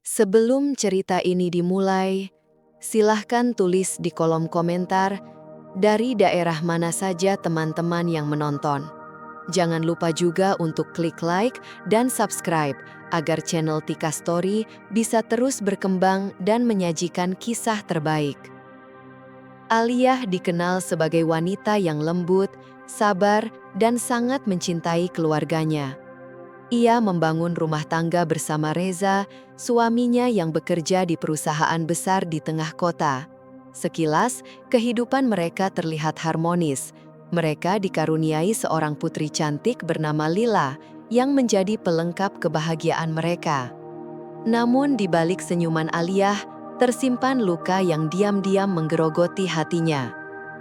Sebelum cerita ini dimulai, silahkan tulis di kolom komentar dari daerah mana saja teman-teman yang menonton. Jangan lupa juga untuk klik like dan subscribe agar channel Tika Story bisa terus berkembang dan menyajikan kisah terbaik. Aliyah dikenal sebagai wanita yang lembut, sabar, dan sangat mencintai keluarganya. Ia membangun rumah tangga bersama Reza, suaminya yang bekerja di perusahaan besar di tengah kota. Sekilas, kehidupan mereka terlihat harmonis. Mereka dikaruniai seorang putri cantik bernama Lila, yang menjadi pelengkap kebahagiaan mereka. Namun di balik senyuman Aliyah, tersimpan luka yang diam-diam menggerogoti hatinya.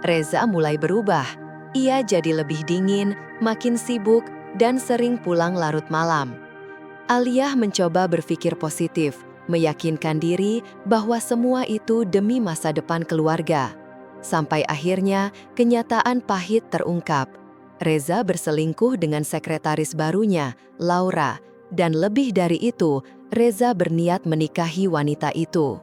Reza mulai berubah. Ia jadi lebih dingin, makin sibuk, dan sering pulang larut malam. Aliyah mencoba berpikir positif, meyakinkan diri bahwa semua itu demi masa depan keluarga. Sampai akhirnya, kenyataan pahit terungkap. Reza berselingkuh dengan sekretaris barunya, Laura, dan lebih dari itu, Reza berniat menikahi wanita itu.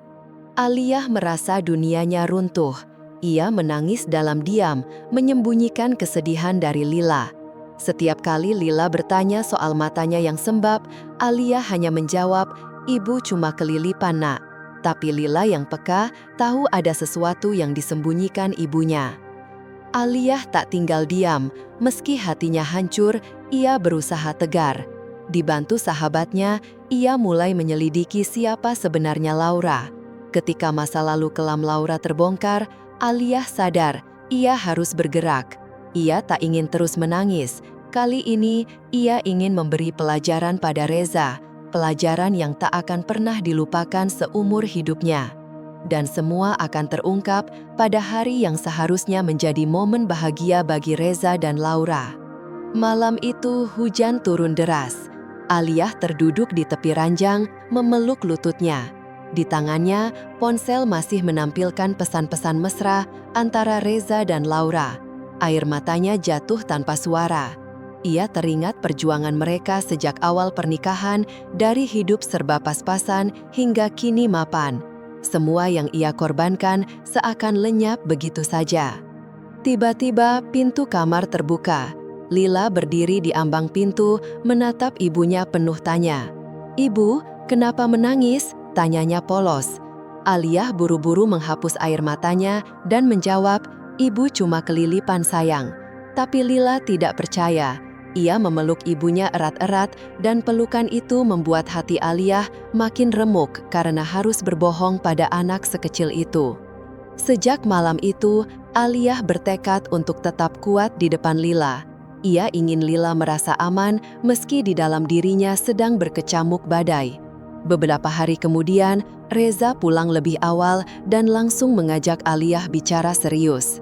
Aliyah merasa dunianya runtuh. Ia menangis dalam diam, menyembunyikan kesedihan dari Lila. Setiap kali Lila bertanya soal matanya yang sembab, Aliyah hanya menjawab, "Ibu cuma kelilipan, Nak." Tapi Lila yang peka tahu ada sesuatu yang disembunyikan ibunya. Aliyah tak tinggal diam, meski hatinya hancur, ia berusaha tegar. Dibantu sahabatnya, ia mulai menyelidiki siapa sebenarnya Laura. Ketika masa lalu kelam Laura terbongkar, Aliyah sadar ia harus bergerak. Ia tak ingin terus menangis. Kali ini, ia ingin memberi pelajaran pada Reza, pelajaran yang tak akan pernah dilupakan seumur hidupnya. Dan semua akan terungkap pada hari yang seharusnya menjadi momen bahagia bagi Reza dan Laura. Malam itu hujan turun deras. Aliyah terduduk di tepi ranjang, memeluk lututnya. Di tangannya, ponsel masih menampilkan pesan-pesan mesra antara Reza dan Laura. Air matanya jatuh tanpa suara. Ia teringat perjuangan mereka sejak awal pernikahan, dari hidup serba pas-pasan hingga kini mapan. Semua yang ia korbankan seakan lenyap begitu saja. Tiba-tiba pintu kamar terbuka. Lila berdiri di ambang pintu, menatap ibunya penuh tanya. "Ibu, kenapa menangis?" tanyanya polos. Aliyah buru-buru menghapus air matanya dan menjawab, "Ibu cuma kelilipan, sayang." Tapi Lila tidak percaya. Ia memeluk ibunya erat-erat dan pelukan itu membuat hati Aliyah makin remuk karena harus berbohong pada anak sekecil itu. Sejak malam itu, Aliyah bertekad untuk tetap kuat di depan Lila. Ia ingin Lila merasa aman meski di dalam dirinya sedang berkecamuk badai. Beberapa hari kemudian, Reza pulang lebih awal dan langsung mengajak Aliyah bicara serius.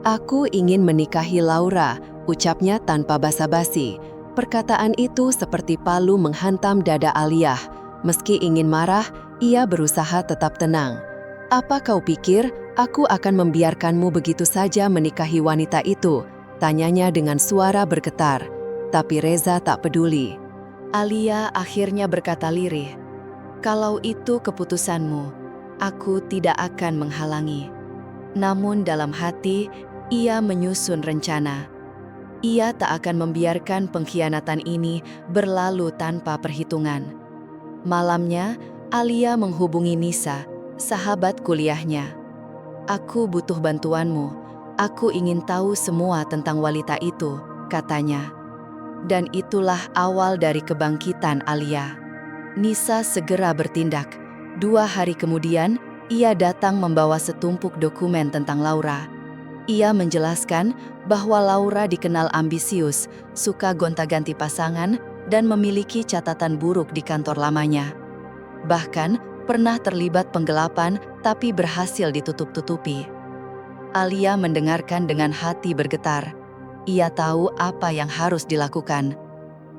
"Aku ingin menikahi Laura," ucapnya tanpa basa-basi. Perkataan itu seperti palu menghantam dada Aliyah. Meski ingin marah, ia berusaha tetap tenang. "Apa kau pikir aku akan membiarkanmu begitu saja menikahi wanita itu?" tanyanya dengan suara bergetar. Tapi Reza tak peduli. Aliyah akhirnya berkata lirih, "Kalau itu keputusanmu, aku tidak akan menghalangi." Namun dalam hati, ia menyusun rencana. Ia tak akan membiarkan pengkhianatan ini berlalu tanpa perhitungan. Malamnya, Aliyah menghubungi Nisa, sahabat kuliahnya. "Aku butuh bantuanmu. Aku ingin tahu semua tentang wanita itu," katanya. Dan itulah awal dari kebangkitan Aliyah. Nisa segera bertindak. 2 hari kemudian, ia datang membawa setumpuk dokumen tentang Laura. Ia menjelaskan bahwa Laura dikenal ambisius, suka gonta-ganti pasangan, dan memiliki catatan buruk di kantor lamanya. Bahkan, pernah terlibat penggelapan tapi berhasil ditutup-tutupi. Aliyah mendengarkan dengan hati bergetar. Ia tahu apa yang harus dilakukan.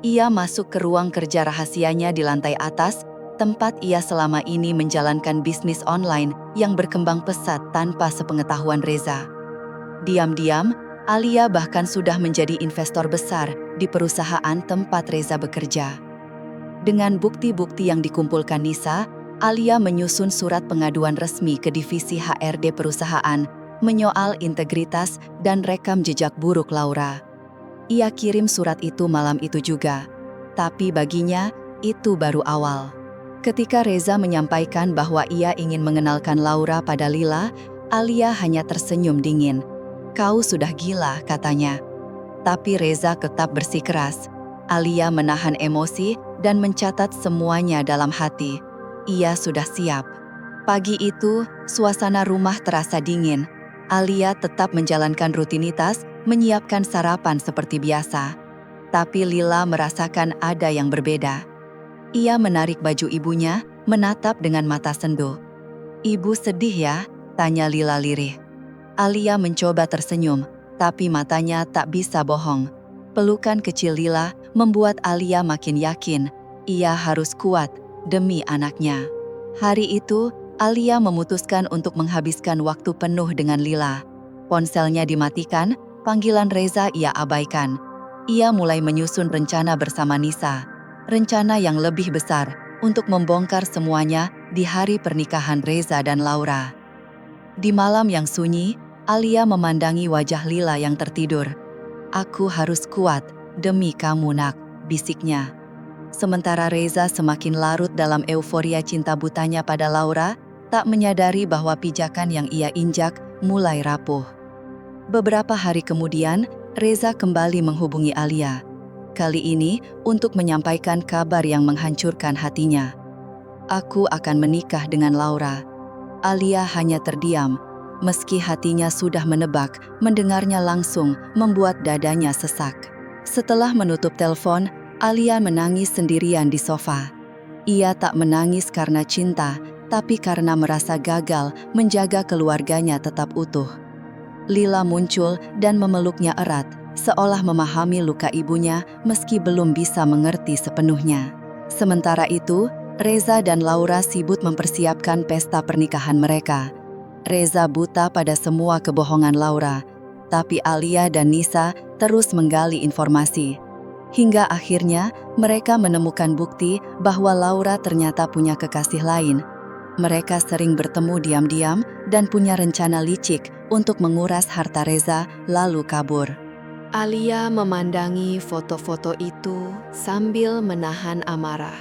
Ia masuk ke ruang kerja rahasianya di lantai atas, tempat ia selama ini menjalankan bisnis online yang berkembang pesat tanpa sepengetahuan Reza. Diam-diam, Aliyah bahkan sudah menjadi investor besar di perusahaan tempat Reza bekerja. Dengan bukti-bukti yang dikumpulkan Nisa, Alia menyusun surat pengaduan resmi ke divisi HRD perusahaan menyoal integritas dan rekam jejak buruk Laura. Ia kirim surat itu malam itu juga, tapi baginya itu baru awal. Ketika Reza menyampaikan bahwa ia ingin mengenalkan Laura pada Lila, Alia hanya tersenyum dingin. "Kau sudah gila," katanya. Tapi Reza tetap bersikeras. Alia menahan emosi dan mencatat semuanya dalam hati. Ia sudah siap. Pagi itu, suasana rumah terasa dingin. Alia tetap menjalankan rutinitas, menyiapkan sarapan seperti biasa. Tapi Lila merasakan ada yang berbeda. Ia menarik baju ibunya, menatap dengan mata sendu. "Ibu sedih ya?" tanya Lila lirih. Alia mencoba tersenyum, tapi matanya tak bisa bohong. Pelukan kecil Lila membuat Alia makin yakin ia harus kuat demi anaknya. Hari itu, Alia memutuskan untuk menghabiskan waktu penuh dengan Lila. Ponselnya dimatikan, panggilan Reza ia abaikan. Ia mulai menyusun rencana bersama Nisa. Rencana yang lebih besar untuk membongkar semuanya di hari pernikahan Reza dan Laura. Di malam yang sunyi, Alia memandangi wajah Lila yang tertidur. "Aku harus kuat demi kamu, nak," bisiknya. Sementara Reza semakin larut dalam euforia cinta butanya pada Laura, tak menyadari bahwa pijakan yang ia injak mulai rapuh. Beberapa hari kemudian, Reza kembali menghubungi Alia. Kali ini untuk menyampaikan kabar yang menghancurkan hatinya. "Aku akan menikah dengan Laura." Alia hanya terdiam. Meski hatinya sudah menebak, mendengarnya langsung membuat dadanya sesak. Setelah menutup telepon, Alia menangis sendirian di sofa. Ia tak menangis karena cinta, tapi karena merasa gagal menjaga keluarganya tetap utuh. Lila muncul dan memeluknya erat, seolah memahami luka ibunya meski belum bisa mengerti sepenuhnya. Sementara itu, Reza dan Laura sibuk mempersiapkan pesta pernikahan mereka. Reza buta pada semua kebohongan Laura, tapi Alia dan Nisa terus menggali informasi. Hingga akhirnya mereka menemukan bukti bahwa Laura ternyata punya kekasih lain. Mereka sering bertemu diam-diam dan punya rencana licik untuk menguras harta Reza lalu kabur. Alia memandangi foto-foto itu sambil menahan amarah.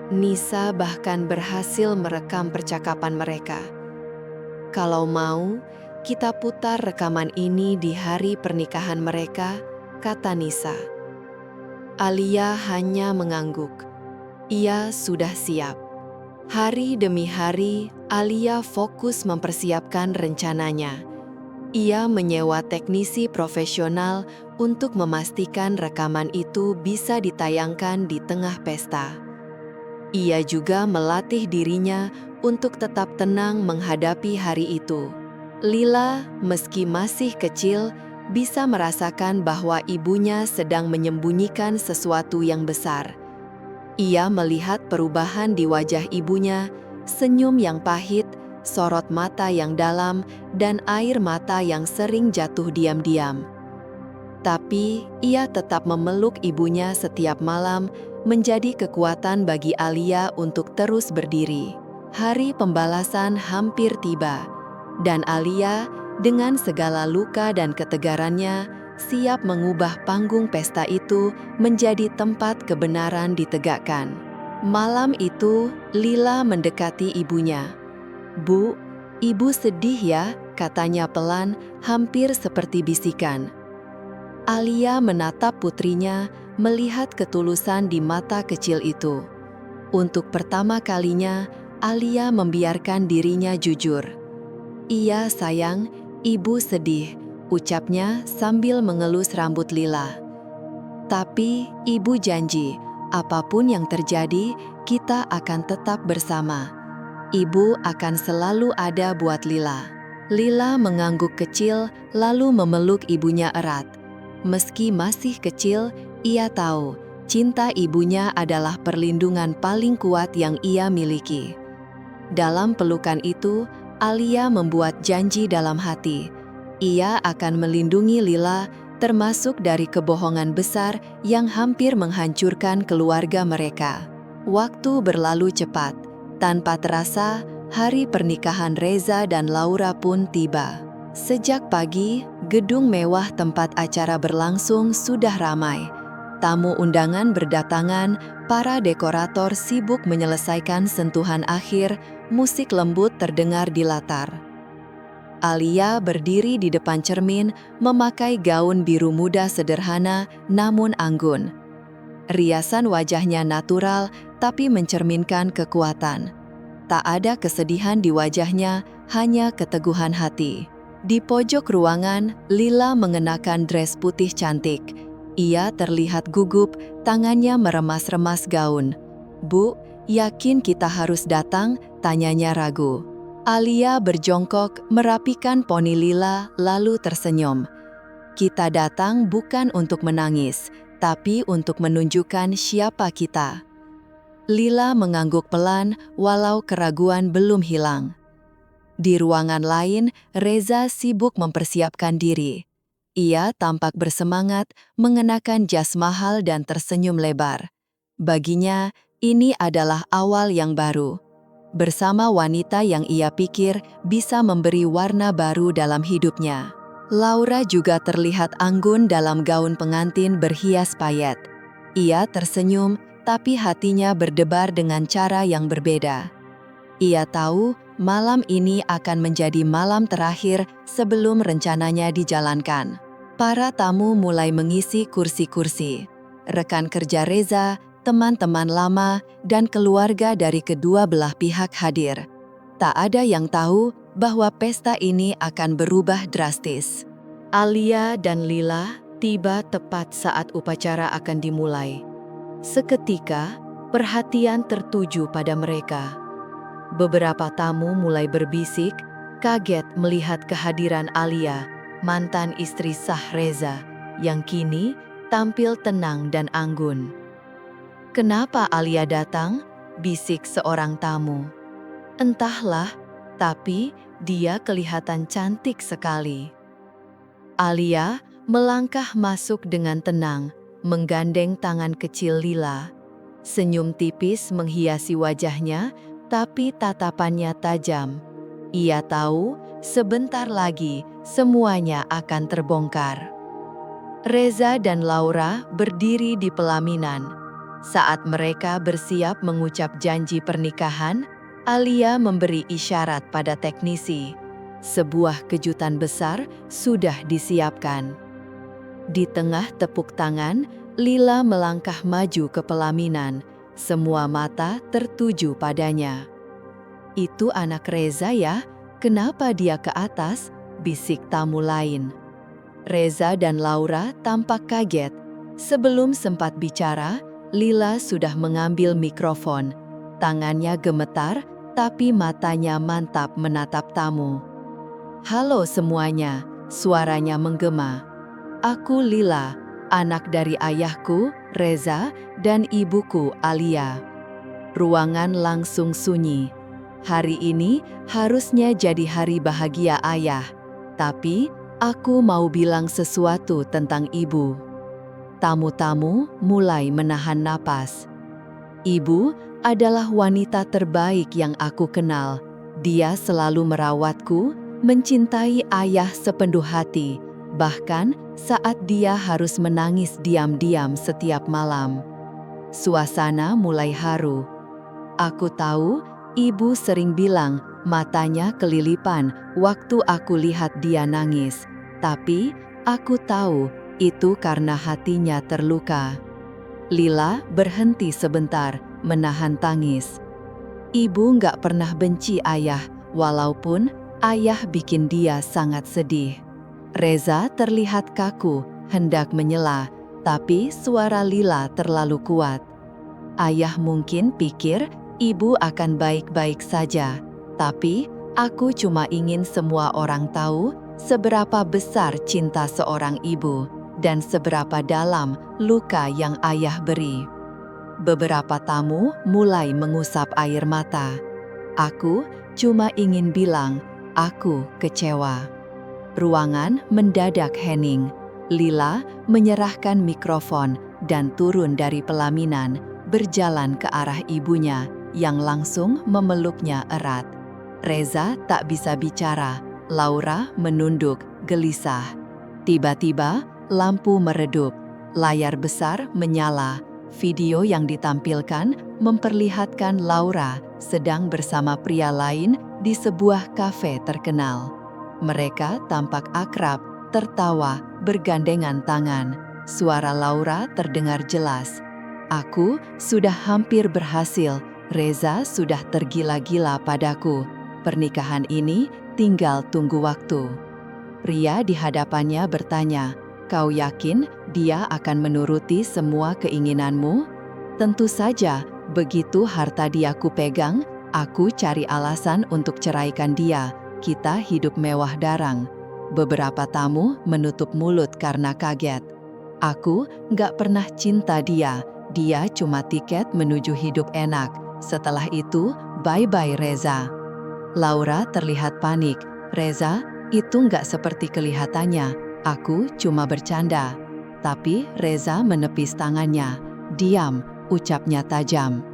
Nisa bahkan berhasil merekam percakapan mereka. "Kalau mau, kita putar rekaman ini di hari pernikahan mereka," kata Nisa. Alia hanya mengangguk. Ia sudah siap. Hari demi hari, Alia fokus mempersiapkan rencananya. Ia menyewa teknisi profesional untuk memastikan rekaman itu bisa ditayangkan di tengah pesta. Ia juga melatih dirinya untuk tetap tenang menghadapi hari itu. Lila, meski masih kecil, bisa merasakan bahwa ibunya sedang menyembunyikan sesuatu yang besar. Ia melihat perubahan di wajah ibunya, senyum yang pahit, sorot mata yang dalam, dan air mata yang sering jatuh diam-diam. Tapi, ia tetap memeluk ibunya setiap malam, menjadi kekuatan bagi Alia untuk terus berdiri. Hari pembalasan hampir tiba, dan Alia, dengan segala luka dan ketegarannya, siap mengubah panggung pesta itu menjadi tempat kebenaran ditegakkan. Malam itu, Lila mendekati ibunya. "Bu, ibu sedih ya," katanya pelan, hampir seperti bisikan. Alia menatap putrinya, melihat ketulusan di mata kecil itu. Untuk pertama kalinya, Alia membiarkan dirinya jujur. "Iya sayang, ibu sedih," ucapnya sambil mengelus rambut Lila. "Tapi ibu janji, apapun yang terjadi, kita akan tetap bersama. Ibu akan selalu ada buat Lila." Lila mengangguk kecil lalu memeluk ibunya erat. Meski masih kecil, ia tahu cinta ibunya adalah perlindungan paling kuat yang ia miliki. Dalam pelukan itu, Alia membuat janji dalam hati. Ia akan melindungi Lila, termasuk dari kebohongan besar yang hampir menghancurkan keluarga mereka. Waktu berlalu cepat, Tanpa terasa, hari pernikahan Reza dan Laura pun tiba. Sejak pagi, gedung mewah tempat acara berlangsung sudah ramai. Tamu undangan berdatangan, para dekorator sibuk menyelesaikan sentuhan akhir, musik lembut terdengar di latar. Alia berdiri di depan cermin, memakai gaun biru muda sederhana namun anggun. Riasan wajahnya natural, tapi mencerminkan kekuatan. Tak ada kesedihan di wajahnya, hanya keteguhan hati. Di pojok ruangan, Lila mengenakan dress putih cantik. Ia terlihat gugup, tangannya meremas-remas gaun. "Bu, yakin kita harus datang?" tanyanya ragu. Alia berjongkok, merapikan poni Lila, lalu tersenyum. "Kita datang bukan untuk menangis, tapi untuk menunjukkan siapa kita." Lila mengangguk pelan, walau keraguan belum hilang. Di ruangan lain, Reza sibuk mempersiapkan diri. Ia tampak bersemangat, mengenakan jas mahal dan tersenyum lebar. Baginya, ini adalah awal yang baru. Bersama wanita yang ia pikir bisa memberi warna baru dalam hidupnya. Laura juga terlihat anggun dalam gaun pengantin berhias payet. Ia tersenyum, tapi hatinya berdebar dengan cara yang berbeda. Ia tahu malam ini akan menjadi malam terakhir sebelum rencananya dijalankan. Para tamu mulai mengisi kursi-kursi. Rekan kerja Reza, teman-teman lama, dan keluarga dari kedua belah pihak hadir. Tak ada yang tahu bahwa pesta ini akan berubah drastis. Alia dan Lila tiba tepat saat upacara akan dimulai. Seketika, perhatian tertuju pada mereka. Beberapa tamu mulai berbisik, kaget melihat kehadiran Alia, mantan istri sah Reza, yang kini tampil tenang dan anggun. "Kenapa Alia datang?" bisik seorang tamu. "Entahlah, tapi dia kelihatan cantik sekali." Alia melangkah masuk dengan tenang, menggandeng tangan kecil Lila. Senyum tipis menghiasi wajahnya, tapi tatapannya tajam. Ia tahu sebentar lagi semuanya akan terbongkar. Reza dan Laura berdiri di pelaminan. Saat mereka bersiap mengucap janji pernikahan, Alia memberi isyarat pada teknisi. Sebuah kejutan besar sudah disiapkan. Di tengah tepuk tangan, Lila melangkah maju ke pelaminan. Semua mata tertuju padanya. "Itu anak Reza ya? Kenapa dia ke atas?" bisik tamu lain. Reza dan Laura tampak kaget. Sebelum sempat bicara, Lila sudah mengambil mikrofon. Tangannya gemetar, tapi matanya mantap menatap tamu. "Halo semuanya," suaranya menggema. "Aku Lila, anak dari ayahku, Reza, dan ibuku, Alia." Ruangan langsung sunyi. Hari ini harusnya jadi hari bahagia ayah, tapi aku mau bilang sesuatu tentang ibu. Tamu-tamu mulai menahan napas. "Ibu adalah wanita terbaik yang aku kenal. Dia selalu merawatku, mencintai ayah sepenuh hati, bahkan saat dia harus menangis diam-diam setiap malam." Suasana mulai haru. "Aku tahu ibu sering bilang matanya kelilipan waktu aku lihat dia nangis, tapi aku tahu itu karena hatinya terluka." Lila berhenti sebentar, menahan tangis. Ibu nggak pernah benci ayah, walaupun ayah bikin dia sangat sedih. Reza terlihat kaku, hendak menyela, tapi suara Lila terlalu kuat. "Ayah mungkin pikir ibu akan baik-baik saja, tapi aku cuma ingin semua orang tahu seberapa besar cinta seorang ibu dan seberapa dalam luka yang ayah beri." Beberapa tamu mulai mengusap air mata. "Aku cuma ingin bilang, aku kecewa." Ruangan mendadak hening. Lila menyerahkan mikrofon dan turun dari pelaminan, berjalan ke arah ibunya, yang langsung memeluknya erat. Reza tak bisa bicara. Laura menunduk, gelisah. Tiba-tiba, lampu meredup. Layar besar menyala. Video yang ditampilkan memperlihatkan Laura sedang bersama pria lain di sebuah kafe terkenal. Mereka tampak akrab, tertawa, bergandengan tangan. Suara Laura terdengar jelas. "Aku sudah hampir berhasil. Reza sudah tergila-gila padaku. Pernikahan ini tinggal tunggu waktu." Pria di hadapannya bertanya, "Kau yakin dia akan menuruti semua keinginanmu?" "Tentu saja, begitu harta dia kupegang, aku cari alasan untuk ceraikan dia. Kita hidup mewah darang." Beberapa tamu menutup mulut karena kaget. "Aku nggak pernah cinta dia. Dia cuma tiket menuju hidup enak. Setelah itu, bye-bye Reza." Laura terlihat panik. "Reza, itu nggak seperti kelihatannya. Aku cuma bercanda." Tapi Reza menepis tangannya. "Diam," ucapnya tajam.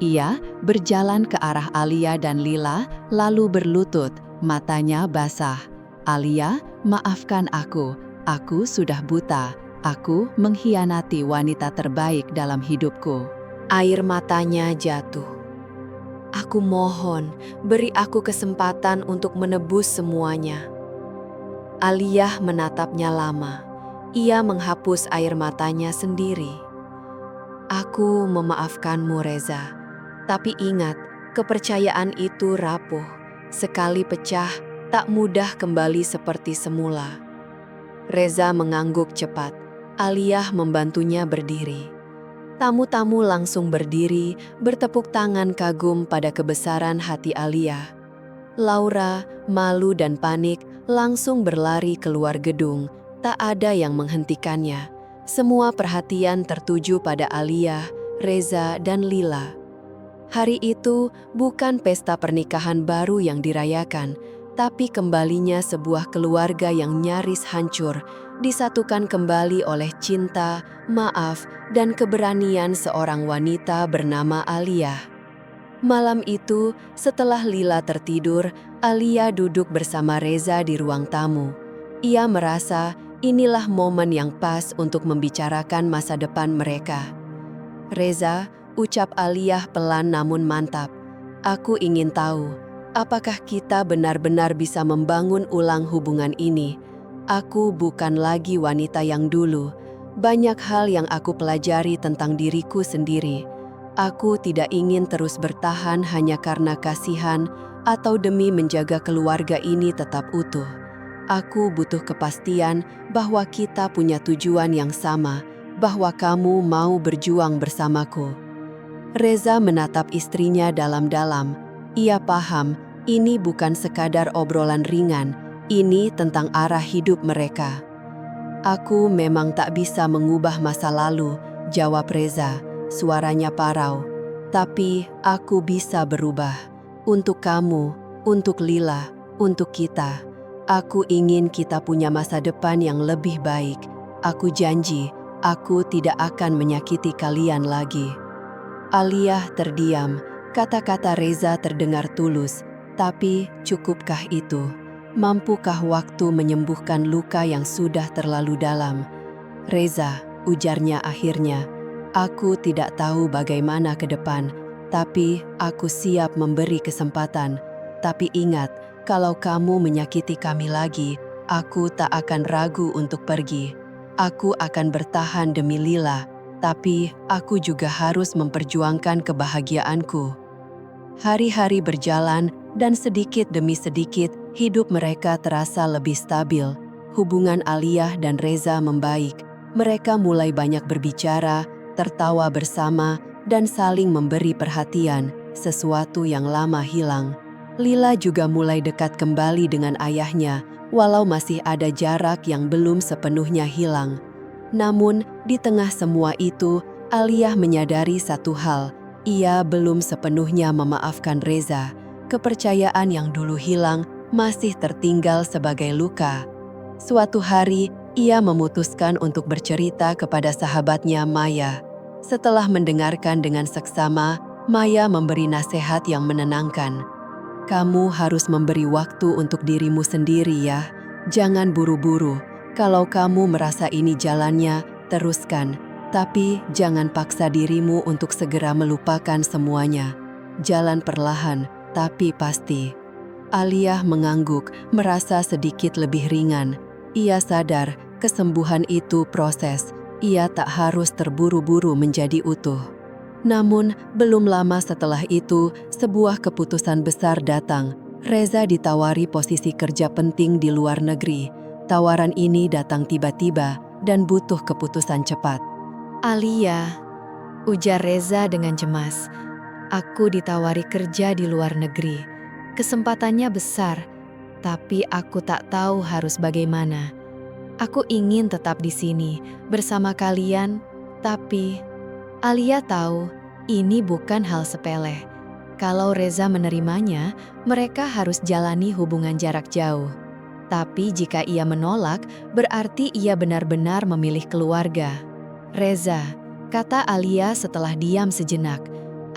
Ia berjalan ke arah Alia dan Lila, lalu berlutut, matanya basah. "Alia, maafkan aku. Aku sudah buta. Aku mengkhianati wanita terbaik dalam hidupku." Air matanya jatuh. "Aku mohon, beri aku kesempatan untuk menebus semuanya." Alia menatapnya lama. Ia menghapus air matanya sendiri. "Aku memaafkanmu, Reza. Tapi ingat, kepercayaan itu rapuh. Sekali pecah, tak mudah kembali seperti semula." Reza mengangguk cepat. Alia membantunya berdiri. Tamu-tamu langsung berdiri, bertepuk tangan kagum pada kebesaran hati Alia. Laura, malu dan panik, langsung berlari keluar gedung. Tak ada yang menghentikannya. Semua perhatian tertuju pada Alia, Reza, dan Lila. Hari itu bukan pesta pernikahan baru yang dirayakan, tapi kembalinya sebuah keluarga yang nyaris hancur, disatukan kembali oleh cinta, maaf, dan keberanian seorang wanita bernama Alia. Malam itu, setelah Lila tertidur, Alia duduk bersama Reza di ruang tamu. Ia merasa inilah momen yang pas untuk membicarakan masa depan mereka. "Reza," ucap Alia pelan namun mantap, "aku ingin tahu, apakah kita benar-benar bisa membangun ulang hubungan ini? Aku bukan lagi wanita yang dulu. Banyak hal yang aku pelajari tentang diriku sendiri. Aku tidak ingin terus bertahan hanya karena kasihan atau demi menjaga keluarga ini tetap utuh. Aku butuh kepastian bahwa kita punya tujuan yang sama, bahwa kamu mau berjuang bersamaku." Reza menatap istrinya dalam-dalam. Ia paham, ini bukan sekadar obrolan ringan, ini tentang arah hidup mereka. "Aku memang tak bisa mengubah masa lalu," jawab Reza, suaranya parau. "Tapi aku bisa berubah. Untuk kamu, untuk Lila, untuk kita. Aku ingin kita punya masa depan yang lebih baik. Aku janji, aku tidak akan menyakiti kalian lagi." Alia terdiam. Kata-kata Reza terdengar tulus. Tapi cukupkah itu? Mampukah waktu menyembuhkan luka yang sudah terlalu dalam? "Reza," ujarnya akhirnya, "aku tidak tahu bagaimana ke depan, tapi aku siap memberi kesempatan. Tapi ingat, kalau kamu menyakiti kami lagi, aku tak akan ragu untuk pergi. Aku akan bertahan demi Lila, tapi aku juga harus memperjuangkan kebahagiaanku." Hari-hari berjalan dan sedikit demi sedikit hidup mereka terasa lebih stabil. Hubungan Alia dan Reza membaik. Mereka mulai banyak berbicara, tertawa bersama, dan saling memberi perhatian, sesuatu yang lama hilang. Lila juga mulai dekat kembali dengan ayahnya, walau masih ada jarak yang belum sepenuhnya hilang. Namun, di tengah semua itu, Alia menyadari satu hal. Ia belum sepenuhnya memaafkan Reza. Kepercayaan yang dulu hilang masih tertinggal sebagai luka. Suatu hari, ia memutuskan untuk bercerita kepada sahabatnya Maya. Setelah mendengarkan dengan seksama, Maya memberi nasihat yang menenangkan. Kamu harus memberi waktu untuk dirimu sendiri ya. Jangan buru-buru. Kalau kamu merasa ini jalannya, teruskan. Tapi jangan paksa dirimu untuk segera melupakan semuanya. Jalan perlahan, tapi pasti. Aliyah mengangguk, merasa sedikit lebih ringan. Ia sadar kesembuhan itu proses. Ia tak harus terburu-buru menjadi utuh. Namun, belum lama setelah itu, sebuah keputusan besar datang. Reza ditawari posisi kerja penting di luar negeri. Tawaran ini datang tiba-tiba dan butuh keputusan cepat. Alia, ujar Reza dengan cemas. Aku ditawari kerja di luar negeri. Kesempatannya besar, tapi aku tak tahu harus bagaimana. Aku ingin tetap di sini bersama kalian, tapi Alia tahu ini bukan hal sepele. Kalau Reza menerimanya, mereka harus jalani hubungan jarak jauh. Tapi jika ia menolak, berarti ia benar-benar memilih keluarga. Reza, kata Alia setelah diam sejenak,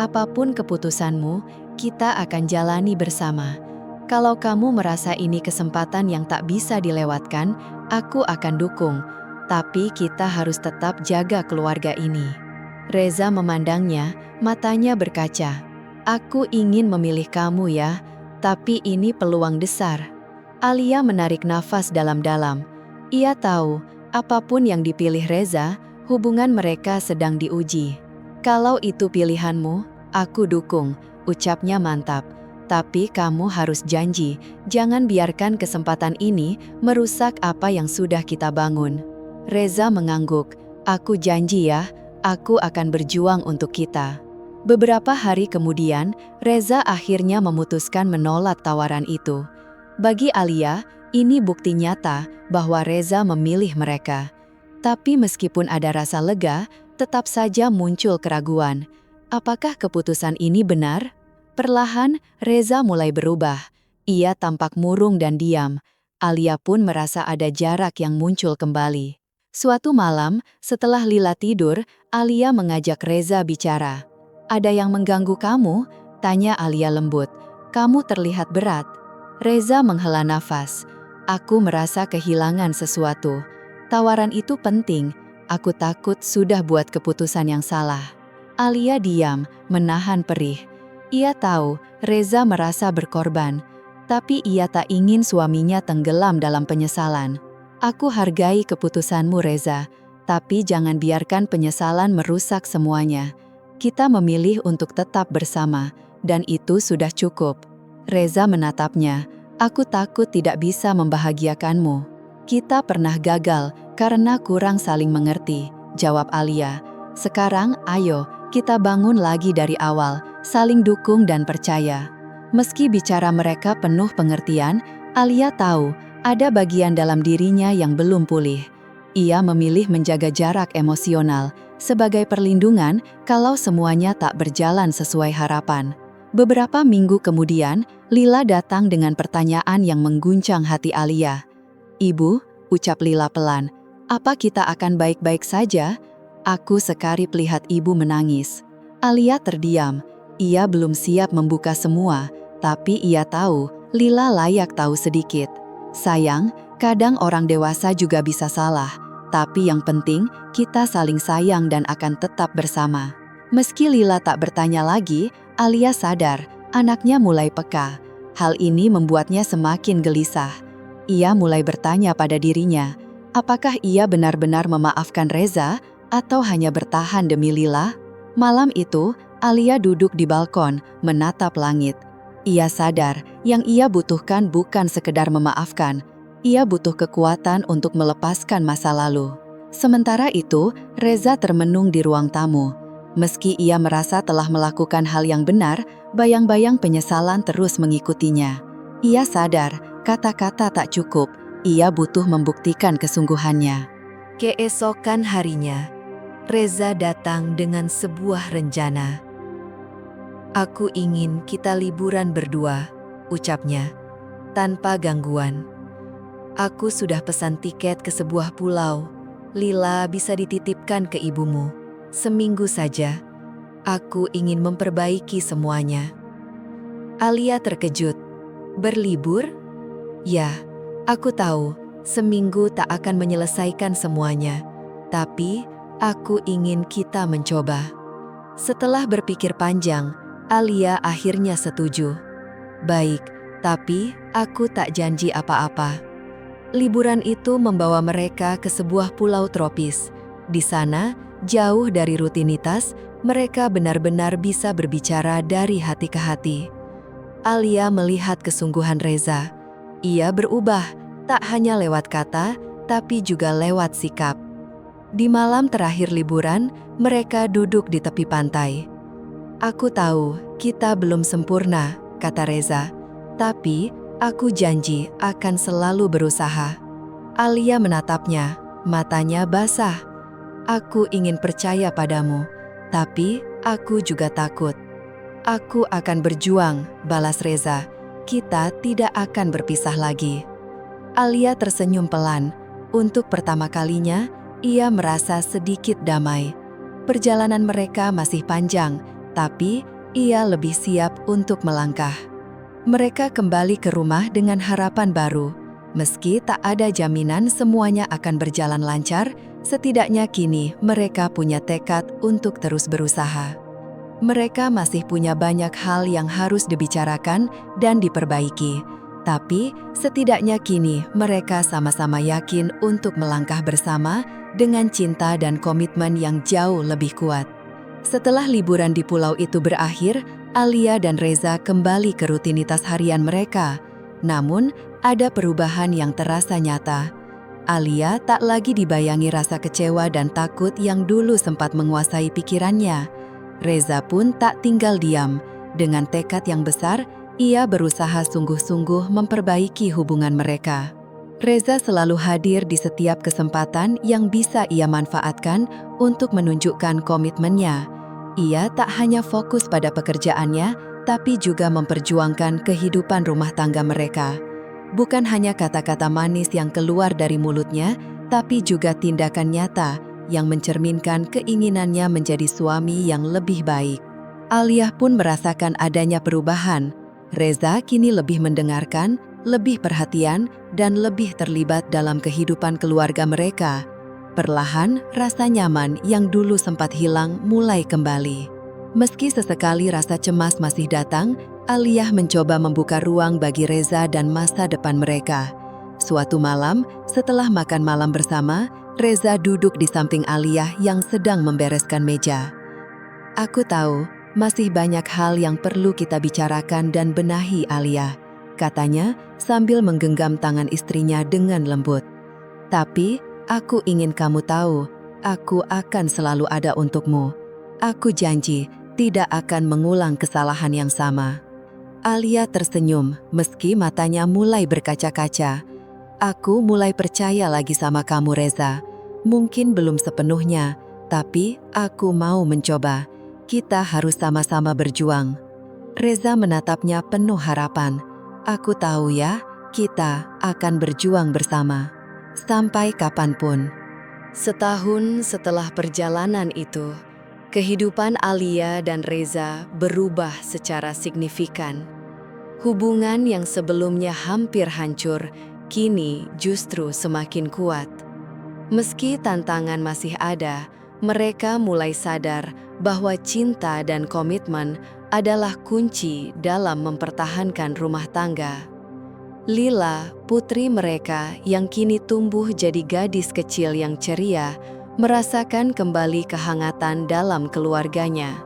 apapun keputusanmu, kita akan jalani bersama. Kalau kamu merasa ini kesempatan yang tak bisa dilewatkan, aku akan dukung. Tapi kita harus tetap jaga keluarga ini. Reza memandangnya, matanya berkaca. Aku ingin memilih kamu ya, tapi ini peluang besar. Alia menarik nafas dalam-dalam. Ia tahu, apapun yang dipilih Reza, hubungan mereka sedang diuji. Kalau itu pilihanmu, aku dukung, ucapnya mantap. Tapi kamu harus janji, jangan biarkan kesempatan ini merusak apa yang sudah kita bangun. Reza mengangguk, aku janji ya. Aku akan berjuang untuk kita. Beberapa hari kemudian, Reza akhirnya memutuskan menolak tawaran itu. Bagi Alia, ini bukti nyata bahwa Reza memilih mereka. Tapi meskipun ada rasa lega, tetap saja muncul keraguan. Apakah keputusan ini benar? Perlahan, Reza mulai berubah. Ia tampak murung dan diam. Alia pun merasa ada jarak yang muncul kembali. Suatu malam, setelah Lila tidur, Alia mengajak Reza bicara. Ada yang mengganggu kamu? Tanya Alia lembut. Kamu terlihat berat. Reza menghela nafas. Aku merasa kehilangan sesuatu. Tawaran itu penting. Aku takut sudah buat keputusan yang salah. Alia diam, menahan perih. Ia tahu Reza merasa berkorban, tapi ia tak ingin suaminya tenggelam dalam penyesalan. Aku hargai keputusanmu Reza, tapi jangan biarkan penyesalan merusak semuanya. Kita memilih untuk tetap bersama, dan itu sudah cukup. Reza menatapnya, aku takut tidak bisa membahagiakanmu. Kita pernah gagal karena kurang saling mengerti, jawab Alia. Sekarang ayo, kita bangun lagi dari awal, saling dukung dan percaya. Meski bicara mereka penuh pengertian, Alia tahu, ada bagian dalam dirinya yang belum pulih. Ia memilih menjaga jarak emosional sebagai perlindungan kalau semuanya tak berjalan sesuai harapan. Beberapa minggu kemudian, Lila datang dengan pertanyaan yang mengguncang hati Alia. Ibu, ucap Lila pelan, apa kita akan baik-baik saja? Aku sekarip lihat ibu menangis. Alia terdiam. Ia belum siap membuka semua, tapi ia tahu Lila layak tahu sedikit. Sayang, kadang orang dewasa juga bisa salah, tapi yang penting kita saling sayang dan akan tetap bersama. Meski Lila tak bertanya lagi, Alia sadar anaknya mulai peka. Hal ini membuatnya semakin gelisah. Ia mulai bertanya pada dirinya, apakah ia benar-benar memaafkan Reza atau hanya bertahan demi Lila? Malam itu, Alia duduk di balkon, menatap langit. Ia sadar, yang ia butuhkan bukan sekedar memaafkan. Ia butuh kekuatan untuk melepaskan masa lalu. Sementara itu, Reza termenung di ruang tamu. Meski ia merasa telah melakukan hal yang benar, bayang-bayang penyesalan terus mengikutinya. Ia sadar, kata-kata tak cukup. Ia butuh membuktikan kesungguhannya. Keesokan harinya, Reza datang dengan sebuah rencana. Aku ingin kita liburan berdua, ucapnya, tanpa gangguan. Aku sudah pesan tiket ke sebuah pulau. Lila bisa dititipkan ke ibumu. Seminggu saja. Aku ingin memperbaiki semuanya. Alia terkejut. Berlibur? Ya, aku tahu seminggu tak akan menyelesaikan semuanya. Tapi, aku ingin kita mencoba. Setelah berpikir panjang, Alia akhirnya setuju. Baik, tapi aku tak janji apa-apa. Liburan itu membawa mereka ke sebuah pulau tropis. Di sana, jauh dari rutinitas, mereka benar-benar bisa berbicara dari hati ke hati. Alia melihat kesungguhan Reza. Ia berubah, tak hanya lewat kata, tapi juga lewat sikap. Di malam terakhir liburan, mereka duduk di tepi pantai. Aku tahu, kita belum sempurna, kata Reza. Tapi, aku janji akan selalu berusaha. Alia menatapnya, matanya basah. Aku ingin percaya padamu, tapi aku juga takut. Aku akan berjuang, balas Reza. Kita tidak akan berpisah lagi. Alia tersenyum pelan. Untuk pertama kalinya, ia merasa sedikit damai. Perjalanan mereka masih panjang, tapi ia lebih siap untuk melangkah. Mereka kembali ke rumah dengan harapan baru. Meski tak ada jaminan semuanya akan berjalan lancar, setidaknya kini mereka punya tekad untuk terus berusaha. Mereka masih punya banyak hal yang harus dibicarakan dan diperbaiki. Tapi, setidaknya kini mereka sama-sama yakin untuk melangkah bersama dengan cinta dan komitmen yang jauh lebih kuat. Setelah liburan di pulau itu berakhir, Alia dan Reza kembali ke rutinitas harian mereka. Namun, ada perubahan yang terasa nyata. Alia tak lagi dibayangi rasa kecewa dan takut yang dulu sempat menguasai pikirannya. Reza pun tak tinggal diam. Dengan tekad yang besar, ia berusaha sungguh-sungguh memperbaiki hubungan mereka. Reza selalu hadir di setiap kesempatan yang bisa ia manfaatkan untuk menunjukkan komitmennya. Ia tak hanya fokus pada pekerjaannya, tapi juga memperjuangkan kehidupan rumah tangga mereka. Bukan hanya kata-kata manis yang keluar dari mulutnya, tapi juga tindakan nyata yang mencerminkan keinginannya menjadi suami yang lebih baik. Alia pun merasakan adanya perubahan. Reza kini lebih mendengarkan, lebih perhatian, dan lebih terlibat dalam kehidupan keluarga mereka. Perlahan, rasa nyaman yang dulu sempat hilang mulai kembali. Meski sesekali rasa cemas masih datang, Alia mencoba membuka ruang bagi Reza dan masa depan mereka. Suatu malam, setelah makan malam bersama, Reza duduk di samping Alia yang sedang membereskan meja. Aku tahu, masih banyak hal yang perlu kita bicarakan dan benahi, Alia, katanya sambil menggenggam tangan istrinya dengan lembut. Tapi, aku ingin kamu tahu, aku akan selalu ada untukmu. Aku janji tidak akan mengulang kesalahan yang sama. Alia tersenyum meski matanya mulai berkaca-kaca. Aku mulai percaya lagi sama kamu, Reza. Mungkin belum sepenuhnya, tapi aku mau mencoba. Kita harus sama-sama berjuang. Reza menatapnya penuh harapan. Aku tahu ya, kita akan berjuang bersama. Sampai kapanpun. Setahun setelah perjalanan itu, kehidupan Alia dan Reza berubah secara signifikan. Hubungan yang sebelumnya hampir hancur, kini justru semakin kuat. Meski tantangan masih ada, mereka mulai sadar bahwa cinta dan komitmen adalah kunci dalam mempertahankan rumah tangga. Lila, putri mereka yang kini tumbuh jadi gadis kecil yang ceria, merasakan kembali kehangatan dalam keluarganya.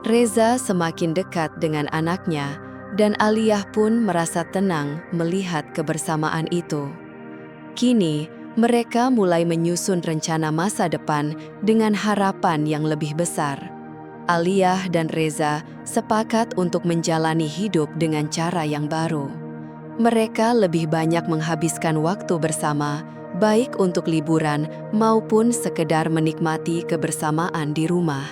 Reza semakin dekat dengan anaknya, dan Alia pun merasa tenang melihat kebersamaan itu. Kini, mereka mulai menyusun rencana masa depan dengan harapan yang lebih besar. Alia dan Reza sepakat untuk menjalani hidup dengan cara yang baru. Mereka lebih banyak menghabiskan waktu bersama, baik untuk liburan maupun sekedar menikmati kebersamaan di rumah.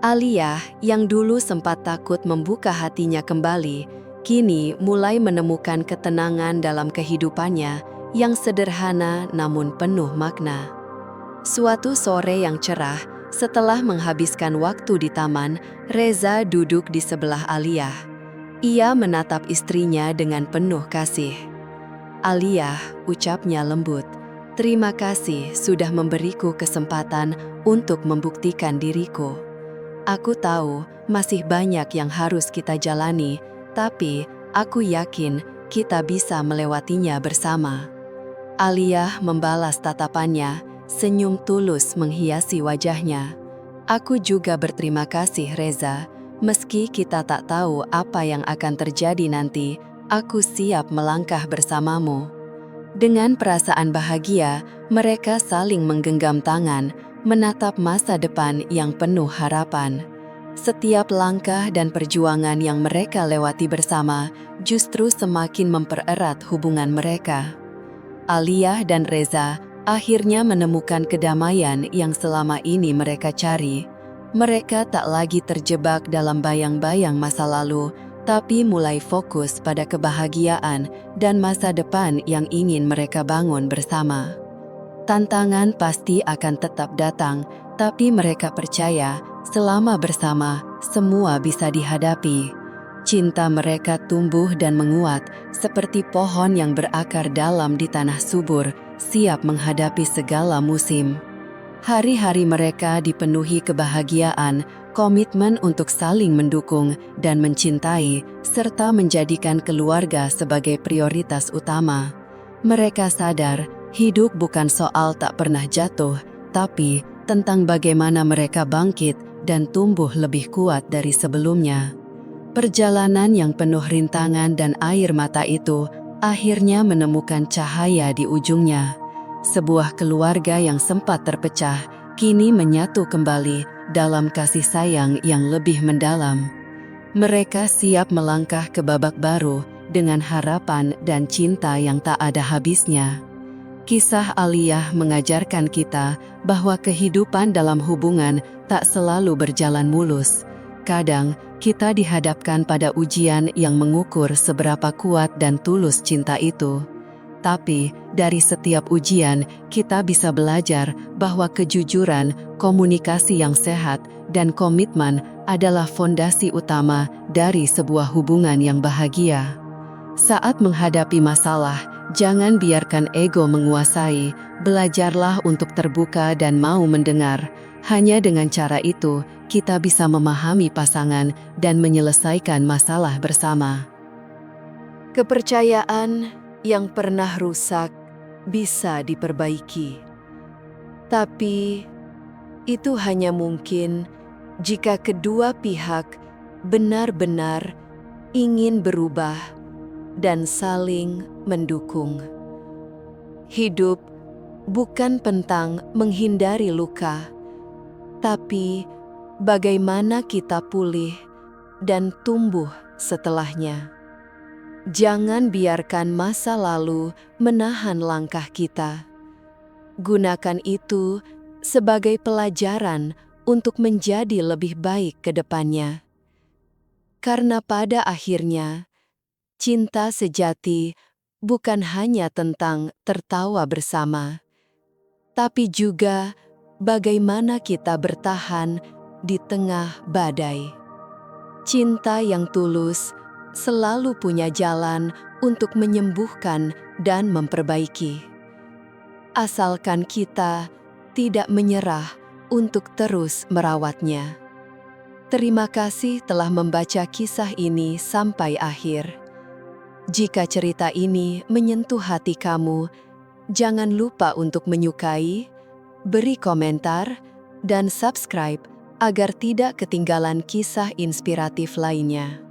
Alia, yang dulu sempat takut membuka hatinya kembali, kini mulai menemukan ketenangan dalam kehidupannya yang sederhana namun penuh makna. Suatu sore yang cerah, Setelah menghabiskan waktu di taman, Reza duduk di sebelah Aliyah. Ia menatap istrinya dengan penuh kasih. "Aliyah," ucapnya lembut, "terima kasih sudah memberiku kesempatan untuk membuktikan diriku. Aku tahu masih banyak yang harus kita jalani, tapi aku yakin kita bisa melewatinya bersama." Aliyah membalas tatapannya, senyum tulus menghiasi wajahnya. "Aku juga berterima kasih, Reza. Meski kita tak tahu apa yang akan terjadi nanti, aku siap melangkah bersamamu." Dengan perasaan bahagia, mereka saling menggenggam tangan, menatap masa depan yang penuh harapan. Setiap langkah dan perjuangan yang mereka lewati bersama justru semakin mempererat hubungan mereka. Aliyah dan Reza akhirnya menemukan kedamaian yang selama ini mereka cari. Mereka tak lagi terjebak dalam bayang-bayang masa lalu, tapi mulai fokus pada kebahagiaan dan masa depan yang ingin mereka bangun bersama. Tantangan pasti akan tetap datang, tapi mereka percaya selama bersama, semua bisa dihadapi. Cinta mereka tumbuh dan menguat seperti pohon yang berakar dalam di tanah subur, siap menghadapi segala musim. Hari-hari mereka dipenuhi kebahagiaan, komitmen untuk saling mendukung dan mencintai, serta menjadikan keluarga sebagai prioritas utama. Mereka sadar, hidup bukan soal tak pernah jatuh, tapi tentang bagaimana mereka bangkit dan tumbuh lebih kuat dari sebelumnya. Perjalanan yang penuh rintangan dan air mata itu akhirnya menemukan cahaya di ujungnya. Sebuah keluarga yang sempat terpecah, kini menyatu kembali dalam kasih sayang yang lebih mendalam. Mereka siap melangkah ke babak baru dengan harapan dan cinta yang tak ada habisnya. Kisah Aliyah mengajarkan kita bahwa kehidupan dalam hubungan tak selalu berjalan mulus. Kadang, kita dihadapkan pada ujian yang mengukur seberapa kuat dan tulus cinta itu. Tapi, dari setiap ujian, kita bisa belajar bahwa kejujuran, komunikasi yang sehat, dan komitmen adalah fondasi utama dari sebuah hubungan yang bahagia. Saat menghadapi masalah, jangan biarkan ego menguasai, belajarlah untuk terbuka dan mau mendengar. Hanya dengan cara itu, kita bisa memahami pasangan dan menyelesaikan masalah bersama. Kepercayaan yang pernah rusak bisa diperbaiki. Tapi, itu hanya mungkin jika kedua pihak benar-benar ingin berubah dan saling mendukung. Hidup bukan tentang menghindari luka, tapi bagaimana kita pulih dan tumbuh setelahnya. Jangan biarkan masa lalu menahan langkah kita. Gunakan itu sebagai pelajaran untuk menjadi lebih baik ke depannya. Karena pada akhirnya, cinta sejati bukan hanya tentang tertawa bersama, tapi juga bagaimana kita bertahan di tengah badai. Cinta yang tulus selalu punya jalan untuk menyembuhkan dan memperbaiki. Asalkan kita tidak menyerah untuk terus merawatnya. Terima kasih telah membaca kisah ini sampai akhir. Jika cerita ini menyentuh hati kamu, jangan lupa untuk menyukai, beri komentar, dan subscribe agar tidak ketinggalan kisah inspiratif lainnya.